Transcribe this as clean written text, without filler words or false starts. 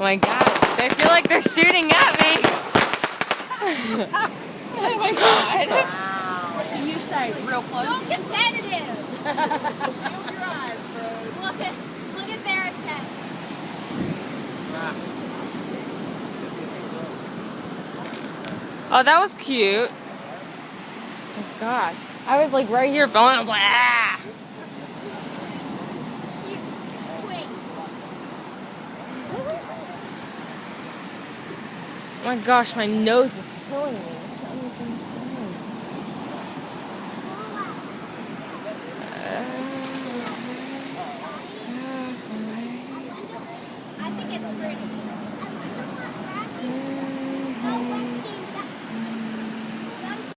my god, I feel like they're shooting at me. Oh my god. Wow. What do you say? Real close? So competitive. Shield your eyes, bro. Look at their attempts. Oh, that was cute. Oh my gosh. I was like right here filming. I was like, ah! Cute. Wait. Oh my gosh, my nose is killing me.